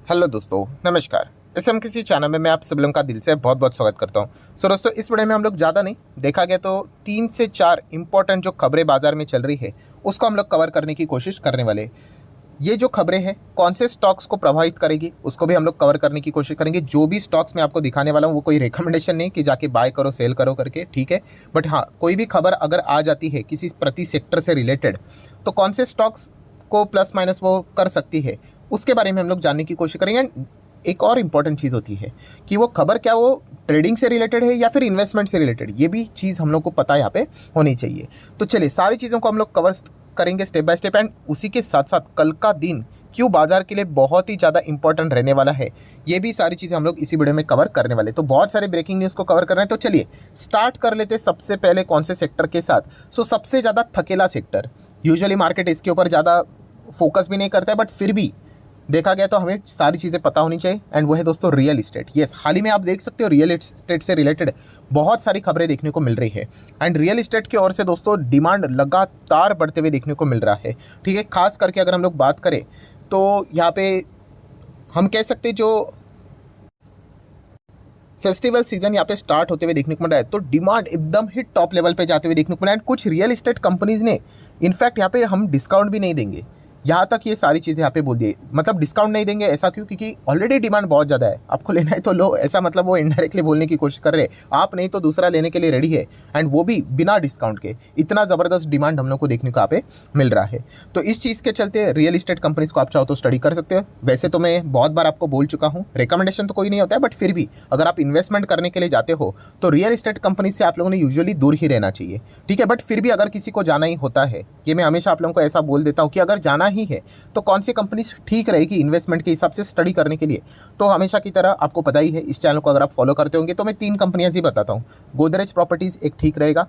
Hello दोस्तों, नमस्कार। इस हम किसी चैनल में मैं आप सब लोगों का दिल से बहुत बहुत स्वागत करता हूं। दोस्तों, इस वीडियो में हम लोग ज़्यादा नहीं, देखा गया तो 3 से 4 इंपॉर्टेंट जो खबरें बाजार में चल रही है उसको हम लोग कवर करने की कोशिश करने वाले हैं। ये जो खबरें हैं कौन से स्टॉक्स को प्रभावित करेगी उसको भी हम लोग कवर करने की कोशिश करेंगे। जो भी स्टॉक्स मैं आपको दिखाने वाला हूँ वो कोई रिकमेंडेशन नहीं कि जाके बाय करो सेल करो करके, ठीक है। बट हाँ, कोई भी खबर अगर आ जाती है किसी प्रति सेक्टर से रिलेटेड तो कौन से स्टॉक्स को प्लस माइनस वो कर सकती है उसके बारे में हम लोग जानने की कोशिश करेंगे। एक और इम्पॉर्टेंट चीज़ होती है कि वो खबर क्या वो ट्रेडिंग से रिलेटेड है या फिर इन्वेस्टमेंट से रिलेटेड, ये भी चीज़ हम लोग को पता यहाँ पे होनी चाहिए। तो चलिए सारी चीज़ों को हम लोग कवर करेंगे स्टेप बाय स्टेप। एंड उसी के साथ साथ कल का दिन क्यों बाजार के लिए बहुत ही ज़्यादा इंपॉर्टेंट रहने वाला है, ये भी सारी चीज़ें हम लोग इसी वीडियो में कवर करने वाले। तो बहुत सारे ब्रेकिंग न्यूज़ को कवर कर रहे हैं। तो चलिए स्टार्ट कर लेते हैं सबसे पहले कौन से सेक्टर के साथ। सबसे ज़्यादा थकेला सेक्टर, यूजुअली मार्केट इसके ऊपर ज़्यादा फोकस भी नहीं करता है, बट फिर भी देखा गया तो हमें सारी चीज़ें पता होनी चाहिए। एंड वो है दोस्तों रियल इस्टेट। यस, हाल ही में आप देख सकते हो रियल इस्टेट से रिलेटेड बहुत सारी खबरें देखने को मिल रही है। एंड रियल इस्टेट की ओर से दोस्तों डिमांड लगातार बढ़ते हुए देखने को मिल रहा है, ठीक है। खास करके अगर हम लोग बात करें तो यहाँ पे हम कह सकते हैं जो फेस्टिवल सीजन यहाँ पे स्टार्ट होते हुए देखने को मिल रहा है तो डिमांड एकदम ही टॉप लेवल पे जाते हुए देखने को मिला। एंड कुछ रियल इस्टेट कंपनीज ने इनफैक्ट यहाँ पे हम डिस्काउंट भी नहीं देंगे, यहाँ तक ये सारी चीज़ें यहाँ पे बोल दिए। मतलब डिस्काउंट नहीं देंगे ऐसा क्यों? क्योंकि ऑलरेडी डिमांड बहुत ज़्यादा है, आपको लेना है तो लो, ऐसा मतलब वो इनडायरेक्टली बोलने की कोशिश कर रहे हैं। आप नहीं तो दूसरा लेने के लिए रेडी है, एंड वो भी बिना डिस्काउंट के। इतना ज़बरदस्त डिमांड हम लोग को देखने को यहाँ पे मिल रहा है। तो इस चीज़ के चलते रियल इस्टेट कंपनीज को आप चाहो तो स्टडी कर सकते हो। वैसे तो मैं बहुत बार आपको बोल चुका हूँ, रिकमेंडेशन तो कोई नहीं होता है, बट फिर भी अगर आप इन्वेस्टमेंट करने के लिए जाते हो तो रियल इस्टेट कंपनी से आप लोगों ने यूजुअली दूर ही रहना चाहिए, ठीक है। बट फिर भी अगर किसी को जाना ही होता है, ये मैं हमेशा आप लोगों को ऐसा बोल देता हूँ कि अगर जाना ही है तो कौन सी कंपनी ठीक रहेगी इन्वेस्टमेंट के हिसाब से स्टडी करने के लिए। तो हमेशा की तरह आपको पता ही है, इस चैनल को अगर आप फॉलो करते होंगे तो मैं 3 कंपनियां ही बताता हूँ। गोदरेज प्रॉपर्टीज़ एक ठीक रहेगा,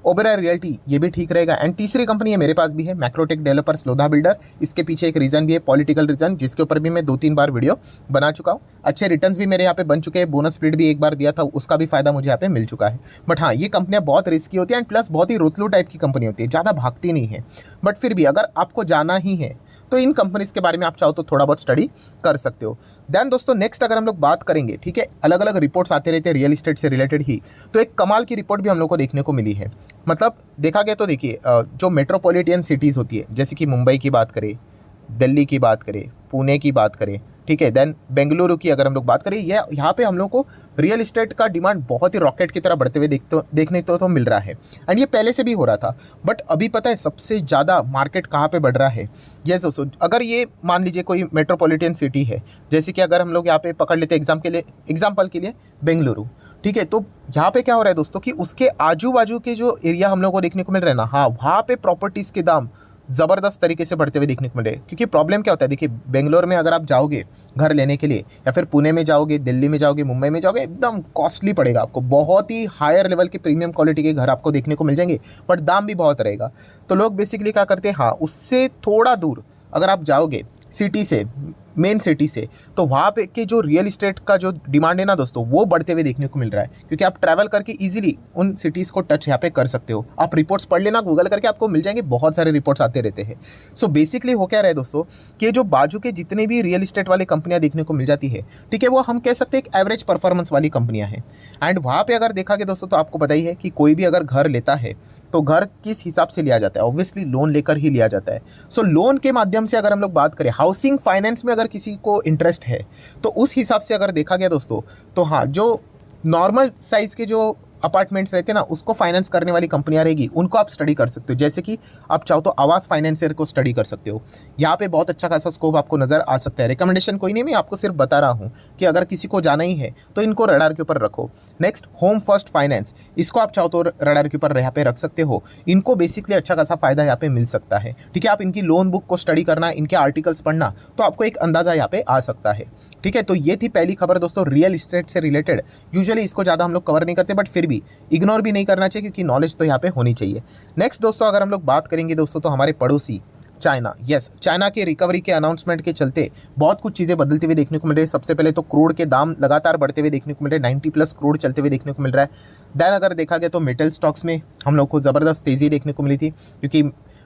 ओबेरॉय रियल्टी ये भी ठीक रहेगा, एंड तीसरी कंपनी है मेरे पास भी है, मैक्रोटेक डेवलपर्स लोधा बिल्डर। इसके पीछे एक रीज़न भी है, पॉलिटिकल रीज़न, जिसके ऊपर भी मैं 2-3 बार वीडियो बना चुका हूँ। अच्छे रिटर्न्स भी मेरे यहाँ पे बन चुके हैं, बोनस स्प्लिट भी एक बार दिया था, उसका भी फायदा मुझे यहाँ पे मिल चुका है। बट हाँ, ये कंपनियाँ बहुत रिस्की होती है एंड प्लस बहुत ही रोतलू टाइप की कंपनी होती है, ज़्यादा भागती नहीं है। बट फिर भी अगर आपको जाना ही है तो इन कंपनीज के बारे में आप चाहो तो थोड़ा बहुत स्टडी कर सकते हो। देन दोस्तों नेक्स्ट अगर हम लोग बात करेंगे, ठीक है, अलग अलग रिपोर्ट्स आते रहते हैं रियल इस्टेट से रिलेटेड ही, तो एक कमाल की रिपोर्ट भी हम लोग को देखने को मिली है। मतलब देखा गया तो देखिए, जो मेट्रोपॉलिटन सिटीज़ होती है, जैसे कि मुंबई की बात करें, दिल्ली की बात करें, पुणे की बात करें, ठीक है, देन बेंगलुरु की अगर हम लोग बात करें, ये यहाँ पे हम लोग को रियल इस्टेट का डिमांड बहुत ही रॉकेट की तरह बढ़ते हुए देखने तो मिल रहा है। एंड ये पहले से भी हो रहा था, बट अभी पता है सबसे ज़्यादा मार्केट कहाँ पे बढ़ रहा है। ये दोस्तों, अगर ये मान लीजिए कोई मेट्रोपॉलिटन सिटी है, जैसे कि अगर हम लोग यहाँ पे पकड़ लेते एग्जाम्पल के लिए बेंगलुरु, ठीक है, तो यहाँ पे क्या हो रहा है दोस्तों कि उसके आजू बाजू के जो एरिया हम लोग को देखने को मिल रहा है ना, हाँ, वहाँ पे प्रॉपर्टीज़ के दाम ज़बरदस्त तरीके से बढ़ते हुए देखने को मिले। क्योंकि प्रॉब्लम क्या होता है, देखिए बेंगलोर में अगर आप जाओगे घर लेने के लिए, या फिर पुणे में जाओगे, दिल्ली में जाओगे, मुंबई में जाओगे, एकदम कॉस्टली पड़ेगा आपको। बहुत ही हायर लेवल के प्रीमियम क्वालिटी के घर आपको देखने को मिल जाएंगे, बट दाम भी बहुत रहेगा। तो लोग बेसिकली क्या करते हैं, हाँ, उससे थोड़ा दूर अगर आप जाओगे सिटी से, मेन सिटी से, तो वहाँ पे के जो रियल इस्टेट का जो डिमांड है ना दोस्तों, वो बढ़ते हुए देखने को मिल रहा है। क्योंकि आप ट्रैवल करके इजीली उन सिटीज़ को टच यहाँ पे कर सकते हो। आप रिपोर्ट्स पढ़ लेना, गूगल करके आपको मिल जाएंगे, बहुत सारे रिपोर्ट्स आते रहते हैं। बेसिकली हो क्या रहा है दोस्तों कि जो बाजू के जितने भी रियल इस्टेट वाली कंपनियाँ देखने को मिल जाती है, ठीक है, वो हम कह सकते हैं एक एवरेज परफॉर्मेंस वाली कंपनियाँ हैं। एंड वहाँ पर अगर देखा गया दोस्तों, तो आपको पता ही है कि कोई भी अगर घर लेता है तो घर किस हिसाब से लिया जाता है, ऑब्वियसली लोन लेकर ही लिया जाता है। लोन के माध्यम से अगर हम लोग बात करें, हाउसिंग फाइनेंस में अगर किसी को इंटरेस्ट है तो उस हिसाब से अगर देखा गया दोस्तों, तो हाँ, जो नॉर्मल साइज़ के जो अपार्टमेंट्स रहते हैं ना, उसको फाइनेंस करने वाली कंपनियां रहेगी, उनको आप स्टडी कर सकते हो। जैसे कि आप चाहो तो आवास फाइनेंसियर को स्टडी कर सकते हो, यहाँ पे बहुत अच्छा खासा स्कोप आपको नज़र आ सकता है। रिकमेंडेशन कोई नहीं, मैं आपको सिर्फ बता रहा हूँ कि अगर किसी को जाना ही है तो इनको रडार के ऊपर रखो। नेक्स्ट, होम फर्स्ट फाइनेंस, इसको आप चाहो तो रडार के ऊपर यहाँ पे रख सकते हो। इनको बेसिकली अच्छा खासा फायदा यहाँ पे मिल सकता है, ठीक है। आप इनकी लोन बुक को स्टडी करना, इनके आर्टिकल्स पढ़ना, तो आपको एक अंदाज़ा यहाँ पे आ सकता है, ठीक है। तो ये थी पहली खबर दोस्तों रियल इस्टेट से रिलेटेड। यूजुअली इसको ज़्यादा हम लोग कवर नहीं करते, बट फिर भी इग्नोर भी नहीं करना चाहिए क्योंकि नॉलेज तो यहाँ पे होनी चाहिए। नेक्स्ट दोस्तों अगर हम लोग बात करेंगे दोस्तों, तो हमारे पड़ोसी चाइना, यस, चाइना के रिकवरी के अनाउंसमेंट के चलते बहुत कुछ चीज़ें बदलती हुई देखने को मिल रही है। सबसे पहले तो क्रूड के दाम लगातार बढ़ते हुए देखने को मिल रहे हैं, 90+ क्रूड चलते हुए देखने को मिल रहा है। दैन अगर देखा गया तो मेटल स्टॉक्स में हम लोग को ज़बरदस्त तेज़ी देखने को मिली थी, क्योंकि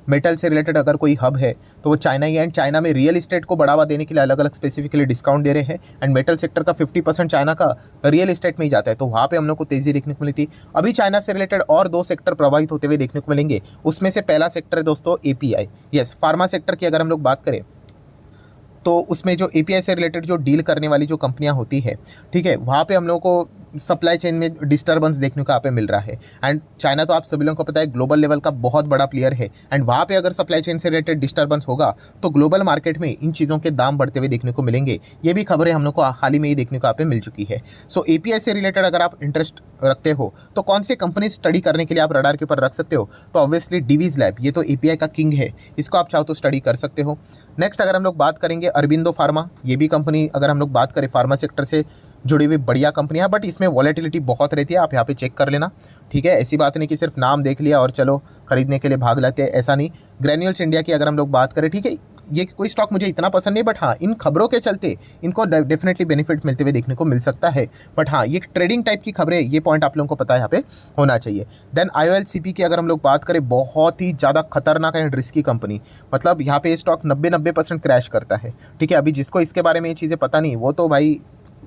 मेटल से रिलेटेड अगर कोई हब है तो वो चाइना ही है, एंड चाइना में रियल इस्टेट को बढ़ावा देने के लिए अलग अलग स्पेसिफिकली डिस्काउंट दे रहे हैं, एंड मेटल सेक्टर का 50% चाइना का रियल इस्टेट में ही जाता है, तो वहाँ पे हम लोग को तेज़ी देखने को मिली थी। अभी चाइना से रिलेटेड और 2 सेक्टर प्रभावित होते हुए देखने को मिलेंगे, उसमें से पहला सेक्टर है दोस्तों API, यस फार्मा सेक्टर की अगर हम लोग बात करें तो उसमें जो API से रिलेटेड जो डील करने वाली जो कंपनियां होती है, ठीक है, वहाँ पे हम लोगों को सप्लाई चेन में डिस्टर्बेंस देखने को यहाँ पे मिल रहा है। एंड चाइना तो आप सभी लोगों को पता है ग्लोबल लेवल का बहुत बड़ा प्लेयर है, एंड वहाँ पे अगर सप्लाई चेन से रिलेटेड डिस्टर्बेंस होगा तो ग्लोबल मार्केट में इन चीज़ों के दाम बढ़ते हुए देखने को मिलेंगे। ये भी खबरें हम लोग को हाल ही में ही देखने को यहाँ पे मिल चुकी है। सो API से रिलेटेड अगर आप इंटरेस्ट रखते हो तो कौन सी कंपनी स्टडी करने के लिए आप रडार के ऊपर रख सकते हो, तो ऑब्वियसली डिवीज लैब, ये तो API का किंग है, इसको आप चाहो तो स्टडी कर सकते हो। नेक्स्ट अगर हम लोग बात करेंगे अरबिंदो फार्मा, ये भी कंपनी अगर हम लोग बात करें फार्मा सेक्टर से जुड़ी हुई बढ़िया कंपनी है, बट इसमें वॉलेटिलिटी बहुत रहती है, आप यहाँ पे चेक कर लेना, ठीक है। ऐसी बात नहीं कि सिर्फ नाम देख लिया और चलो खरीदने के लिए भाग लेते हैं, ऐसा नहीं। ग्रैन्यूल्स इंडिया की अगर हम लोग बात करें, ठीक है, ये कोई स्टॉक मुझे इतना पसंद नहीं, बट हाँ इन खबरों के चलते इनको डेफिनेटली बेनिफिट मिलते हुए देखने को मिल सकता है, बट हाँ ये ट्रेडिंग टाइप की खबरें, ये पॉइंट आप लोगों को पता है यहाँ पे होना चाहिए। देन IOLCP की अगर हम लोग बात करें, बहुत ही ज़्यादा खतरनाक एंड रिस्की कंपनी, मतलब यहाँ पे स्टॉक 90% क्रैश करता है, ठीक है। अभी जिसको इसके बारे में ये चीज़ें पता नहीं, वो तो भाई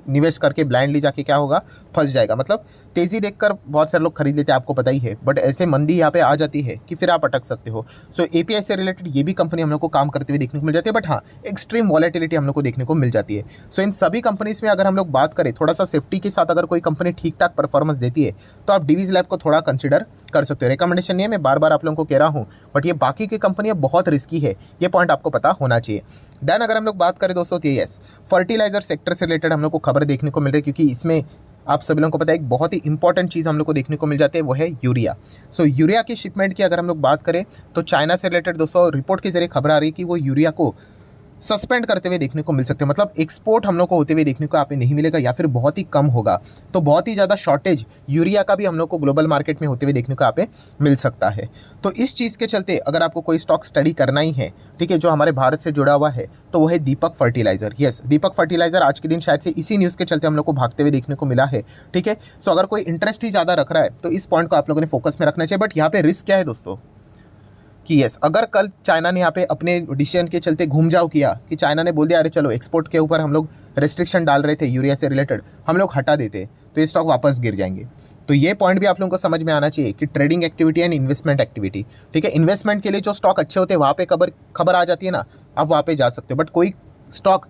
निवेश करके ब्लाइंडली जाके क्या होगा, फंस जाएगा। मतलब तेज़ी देखकर बहुत सारे लोग खरीद लेते हैं, आपको पता ही है, बट ऐसे मंदी यहाँ पे आ जाती है कि फिर आप अटक सकते हो। सो API से रिलेटेड ये भी कंपनी हम लोग को काम करते हुए देखने को मिल जाती है, बट हाँ एक्सट्रीम वॉलेटिलिटी हम लोग को देखने को मिल जाती है। सो इन सभी कंपनीज में अगर हम लोग बात करें, थोड़ा सा सेफ्टी के साथ अगर कोई कंपनी ठीक ठाक परफॉर्मेंस देती है तो आप डिवीज लैब को थोड़ा कंसिडर कर सकते हो। रिकमेंडेशन नहीं है, मैं बार बार आप लोगों को कह रहा हूँ, बट ये बाकी की कंपनियाँ बहुत रिस्की है, ये पॉइंट आपको पता होना चाहिए। देन अगर हम लोग बात करें दोस्तों, तो यस फर्टिलाइजर सेक्टर से रिलेटेड हम लोग को खबर देखने को मिल रही है, क्योंकि इसमें आप सभी लोगों को पता है एक बहुत ही इंपॉर्टेंट चीज़ हम लोग को देखने को मिल जाती है, वो है यूरिया। सो यूरिया की शिपमेंट की अगर हम लोग बात करें तो चाइना से रिलेटेड दोस्तों रिपोर्ट के जरिए खबर आ रही है कि वो यूरिया को सस्पेंड करते हुए देखने को मिल सकते हैं, मतलब एक्सपोर्ट हम लोग को होते हुए देखने को यहाँ पे नहीं मिलेगा या फिर बहुत ही कम होगा। तो बहुत ही ज़्यादा शॉर्टेज यूरिया का भी हम लोग को ग्लोबल मार्केट में होते हुए देखने को यहाँ पे मिल सकता है। तो इस चीज़ के चलते अगर आपको कोई स्टॉक स्टडी करना ही है, ठीक है, जो हमारे भारत से जुड़ा हुआ है, तो वो है दीपक फर्टिलाइजर। यस दीपक फर्टिलाइजर आज के दिन शायद से इसी न्यूज़ के चलते हम लोग को भागते हुए देखने को मिला है, ठीक है। सो अगर कोई इंटरेस्ट ही ज़्यादा रख रहा है तो इस पॉइंट को आप लोगों ने फोकस में रखना चाहिए। बट यहाँ पे रिस्क क्या है दोस्तों, कि यस अगर कल चाइना ने यहाँ पे अपने डिसीजन के चलते घूम जाओ किया, कि चाइना ने बोल दिया अरे चलो एक्सपोर्ट के ऊपर हम लोग रेस्ट्रिक्शन डाल रहे थे यूरिया से रिलेटेड, हम लोग हटा देते, तो ये स्टॉक वापस गिर जाएंगे। तो ये पॉइंट भी आप लोगों को समझ में आना चाहिए कि trading activity and investment activity, ठीक है, इन्वेस्टमेंट के लिए जो स्टॉक अच्छे होते हैं वहाँ पे खबर आ जाती है ना, आप वहाँ पे जा सकते हो। बट कोई स्टॉक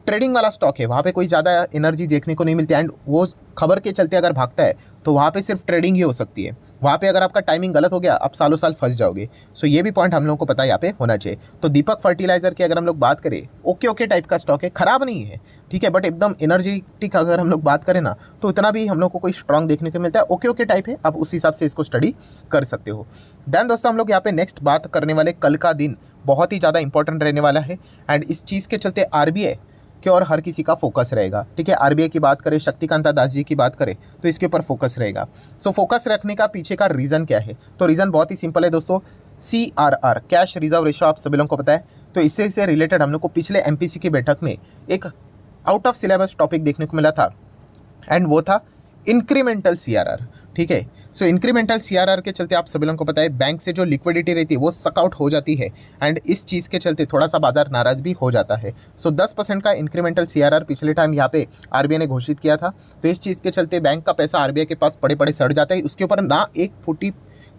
ट्रेडिंग वाला स्टॉक है, वहाँ पे कोई ज़्यादा एनर्जी देखने को नहीं मिलती, एंड वो खबर के चलते अगर भागता है तो वहाँ पे सिर्फ ट्रेडिंग ही हो सकती है। वहाँ पे अगर आपका टाइमिंग गलत हो गया, आप सालों साल फंस जाओगे। सो ये भी पॉइंट हम लोगों को पता है यहाँ पे होना चाहिए। तो दीपक फर्टिलाइजर की अगर हम लोग बात करें, ओके टाइप का स्टॉक है, खराब नहीं है, ठीक है, बट एकदम एनर्जेटिक अगर हम लोग बात करें ना, तो इतना भी हम लोग को कोई स्ट्रॉन्ग देखने को मिलता है, ओके टाइप है, आप उस हिसाब से इसको स्टडी कर सकते हो। देन दोस्तों हम लोग यहाँ पे नेक्स्ट बात करने वाले, कल का दिन बहुत ही ज़्यादा इंपॉर्टेंट रहने वाला है, एंड इस चीज़ के चलते RBI के और हर किसी का फोकस रहेगा, ठीक है। RBI की बात करें, शक्तिकांता दास जी की बात करें, तो इसके ऊपर फोकस रहेगा। सो फोकस रखने का पीछे का रीज़न क्या है, तो रीज़न बहुत ही सिंपल है दोस्तों, CRR कैश रिजर्व रेशो आप सभी लोगों को पता है। तो इससे रिलेटेड हम लोग को पिछले MPC की बैठक में एक आउट ऑफ सिलेबस टॉपिक देखने को मिला था, एंड वो था इंक्रीमेंटल CRR, ठीक है। सो इंक्रीमेंटल CRR के चलते आप सभी लोगों को पता है बैंक से जो लिक्विडिटी रहती है वो सकआउट हो जाती है, एंड इस चीज़ के चलते थोड़ा सा बाजार नाराज भी हो जाता है। सो 10% का इंक्रीमेंटल CRR पिछले टाइम यहाँ पे RBI ने घोषित किया था, तो इस चीज़ के चलते बैंक का पैसा RBI के पास पड़े पड़े सड़ जाता है, उसके ऊपर ना एक फूटी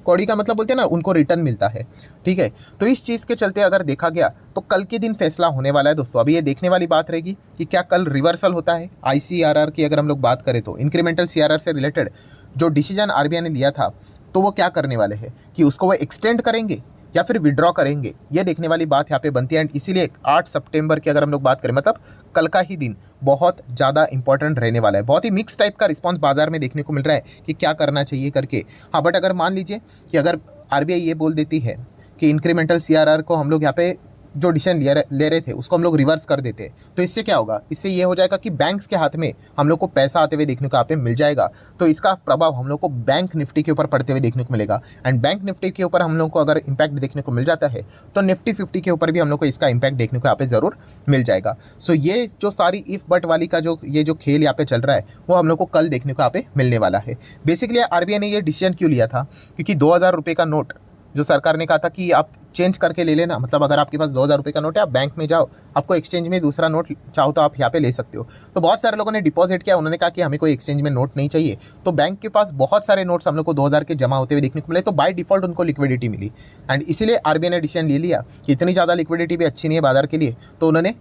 कौड़ी का मतलब बोलते हैं ना, उनको रिटर्न मिलता है, ठीक है। तो इस चीज़ के चलते अगर देखा गया तो कल के दिन फैसला होने वाला है दोस्तों। अभी ये देखने वाली बात रहेगी कि क्या कल रिवर्सल होता है। ICRR की अगर हम लोग बात करें तो इंक्रीमेंटल CRR से रिलेटेड जो डिसीजन RBI ने लिया था, तो वो क्या करने वाले हैं, कि उसको वो एक्सटेंड करेंगे या फिर विड्रॉ करेंगे, ये देखने वाली बात यहाँ पे बनती है। एंड इसीलिए 8 सितंबर की अगर हम लोग बात करें, मतलब कल का ही दिन बहुत ज़्यादा इंपॉर्टेंट रहने वाला है। बहुत ही मिक्स टाइप का रिस्पांस बाजार में देखने को मिल रहा है कि क्या करना चाहिए करके। हाँ बट अगर मान लीजिए कि अगर RBI ये बोल देती है कि इंक्रीमेंटल CRR को हम लोग यहाँ पे जो डिसीजन ले रहे थे उसको हम लोग रिवर्स कर देते, तो इससे क्या होगा, इससे ये हो जाएगा कि बैंक्स के हाथ में हम लोग को पैसा आते हुए देखने को यहाँ पे मिल जाएगा। तो इसका प्रभाव हम लोग को बैंक निफ्टी के ऊपर पड़ते हुए देखने को मिलेगा, एंड बैंक निफ्टी के ऊपर हम लोग को अगर इम्पैक्ट देखने को मिल जाता है तो निफ्टी 50 के ऊपर भी हम लोग को इसका इम्पैक्ट देखने को यहाँ पे ज़रूर मिल जाएगा। सो ये जो सारी इफ बट वाली का जो खेल यहाँ पे चल रहा है वो हम लोग को कल देखने को यहाँ पे मिलने वाला है। बेसिकली RBI ने ये डिसीजन क्यों लिया था, क्योंकि 2000 रुपये का नोट जो सरकार ने कहा था कि आप चेंज करके ले लेना, मतलब अगर आपके पास 2000 रुपये का नोट है, आप बैंक में जाओ, आपको एक्सचेंज में दूसरा नोट चाहो तो आप यहाँ पे ले सकते हो। तो बहुत सारे लोगों ने डिपॉजिट किया, उन्होंने कहा कि हमें कोई एक्सचेंज में नोट नहीं चाहिए, तो बैंक के पास बहुत सारे नोट्स हम लोग को 2000 के जमा होते हुए देखने को मिले, तो बाय डिफॉल्ट उनको लिक्विडिटी मिली। एंड इसीलिए आरबीआई ने डिसीजन ले लिया कि इतनी ज़्यादा लिक्विडिटी भी अच्छी नहीं है बाजार के लिए, तो उन्होंने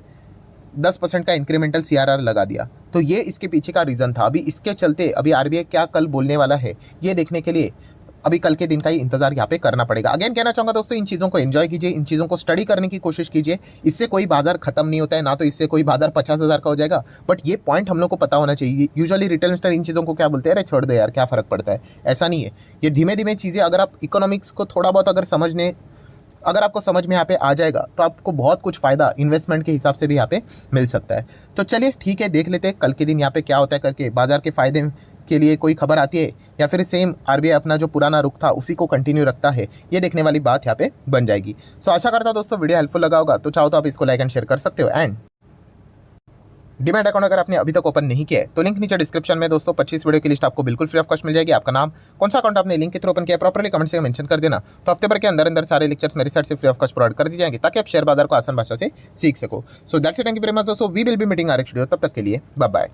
10% का इंक्रीमेंटल सीआरआर लगा दिया। तो ये इसके पीछे का रीज़न था। अभी इसके चलते अभी आरबीआई क्या कल बोलने वाला है, ये देखने के लिए अभी कल के दिन का ही इंतजार यहाँ पे करना पड़ेगा। अगेन कहना चाहूँगा दोस्तों, इन चीज़ों को एंजॉय कीजिए, इन चीज़ों को स्टडी करने की कोशिश कीजिए। इससे कोई बाजार खत्म नहीं होता है, ना तो इससे कोई बाजार 50,000 का हो जाएगा, बट ये पॉइंट हम लोग को पता होना चाहिए। यूजुअली रिटेल इन्वेस्टर इन चीज़ों को क्या बोलते हैं, अरे छोड़ दो यार, क्या फ़र्क पड़ता है। ऐसा नहीं है, ये धीमे धीमे चीज़ें, अगर आप इकोनॉमिक्स को थोड़ा बहुत अगर आपको समझ में यहाँ पे आ जाएगा, तो आपको बहुत कुछ फ़ायदा इन्वेस्टमेंट के हिसाब से भी यहाँ पे मिल सकता है। तो चलिए ठीक है, देख लेते हैं कल के दिन यहाँ पे क्या होता है करके, बाजार के फ़ायदे के लिए कोई खबर आती है या फिर सेम आरबीआई अपना जो पुराना रुख था उसी को कंटिन्यू रखता है, ये देखने वाली बात यहाँ पे बन जाएगी। सो आशा करता हूँ दोस्तों वीडियो हेल्पफुल लगा होगा, तो चाहो तो आप इसको लाइक एंड शेयर कर सकते हो। एंड डीमैट अकाउंट अगर आपने अभी तक ओपन नहीं किया है, तो लिंक नीचे डिस्क्रिप्शन में दोस्तों 25 वीडियो की लिस्ट आपको बिल्कुल फ्री ऑफ कॉस्ट मिल जाएगी। आपका नाम, कौन सा अकाउंट आपने लिंक के थ्रू ओपन किया, प्रॉपर्ली कमेंट से मेंशन कर देना। तो हफ्ते भर के अंदर अंदर सारे लेक्चर्स मेरी साइड से फ्री ऑफ कॉस्ट प्रोवाइड कर दी जाएंगे, ताकि आप शेयर बाजार को आसान भाषा से सीख सको। So that's it, thank you very much दोस्तों, we will be meeting our next video, तब तक के लिए बाय बाय।